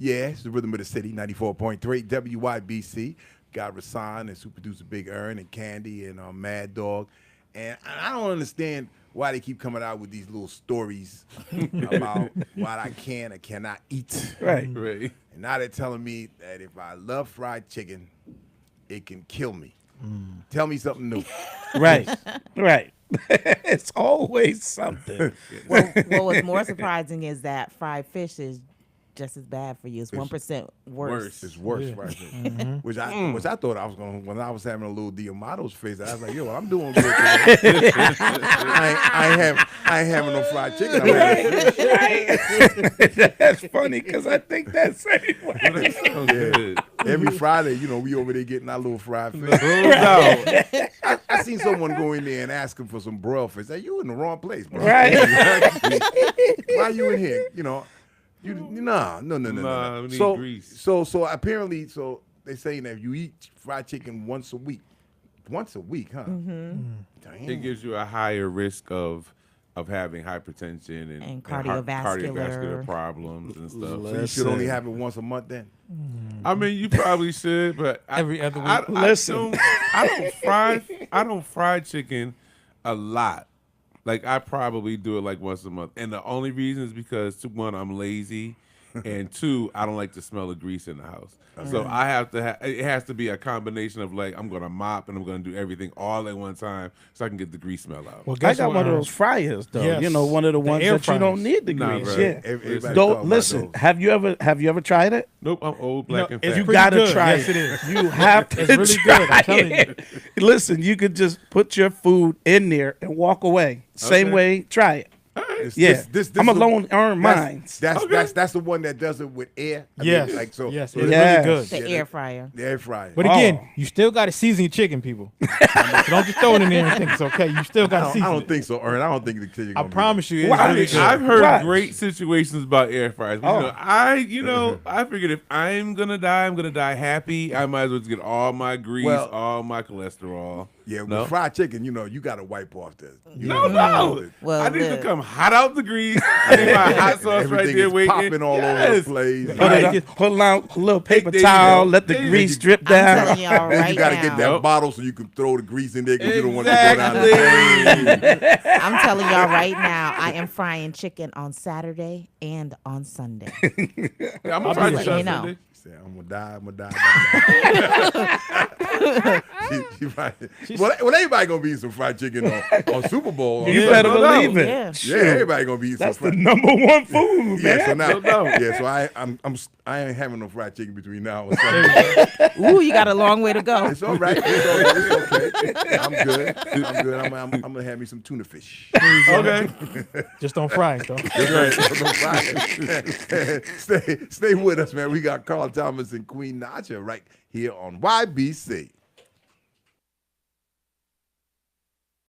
Yeah, it's the Rhythm of the City, 94.3 WYBC. Got Rasan and super producer Big Earn and Candy and Mad Dog. And I don't understand why they keep coming out with these little stories about what I can or cannot eat. Right. And now they're telling me that if I love fried chicken, it can kill me. Tell me something new. Right. It's always something. Well, what's more surprising is that fried fish is just as bad for you. It's 1% worse. It's worse, right? Which I thought I was going to, when I was having a little Diamato's face, I was like, yo, well, I'm doing good today. I ain't having no fried chicken. Right. That's funny because I think that's same way. Yeah. Every Friday, we over there getting our little fried fish. I seen someone go in there and ask him for some broiled fish. Hey, you in the wrong place, bro. Right. Why you in here? No. We need grease. So apparently, they saying that if you eat fried chicken once a week, huh? Mm-hmm. Damn. It gives you a higher risk of having hypertension and cardiovascular problems and stuff. So you should only have it once a month then? I mean, you probably should, but every other week. I don't fry chicken a lot. Like, I probably do it like once a month. And the only reason is because, one, I'm lazy, and two, I don't like the smell of grease in the house. So I have to it has to be a combination of, like, I'm going to mop and I'm going to do everything all at one time so I can get the grease smell out. Well, I got one of those fryers though. Yes. One of the ones that fryers. You don't need the Nah, grease. bro. Yeah. Don't listen. Have you ever tried it? Nope, I'm old, black, and fat. You pretty gotta good. try Yes, it. it is. You have to It's really try good, I'm telling it. Listen, you could just put your food in there and walk away. Same Okay. way, try it. This I'm alone earn mines. That's the one that does it with air. Yes. Yes, Yes, so it's Yes. really good. The air fryer. the air fryer. But again, you still got to season your chicken, people. So don't just throw it in there and think it's okay. You still got to season I don't it. think so, Ern. I don't think the chicken. I promise you, it's Why? really good. I've heard Right. great situations about air fryers. But, I figured if I'm gonna die happy. I might as well just get all my grease, all my cholesterol. Yeah, No? with fried chicken, you got to wipe off the. No. Well, I need to look. come hot out the grease. I need my hot sauce right Everything there is waiting. popping all over the place. Pull out a little paper There you towel, go. let the There you grease go. drip I'm down. telling y'all Then right you got to now. get that Yep. bottle so you can throw the grease in there because you don't want to go down the Exactly. I'm telling y'all right now, I am frying chicken on Saturday and on Sunday. I'm gonna I'll try be this letting you out know. Sunday. Say, I'm gonna die. She right. Well, everybody gonna be eating some fried chicken on Super Bowl. You Yeah, better no believe it. Yeah. Yeah, everybody gonna be eating That's some the fried. number one food, man. Yeah, so now, No. so I ain't having no fried chicken between now and Sunday. Ooh, you got a long way to go. It's all right. It's okay. I'm good. I'm gonna have me some tuna fish. Okay. Just don't fry it, though. Stay with us, man. We got Carl Thomas and Queen Naja right here on YBC.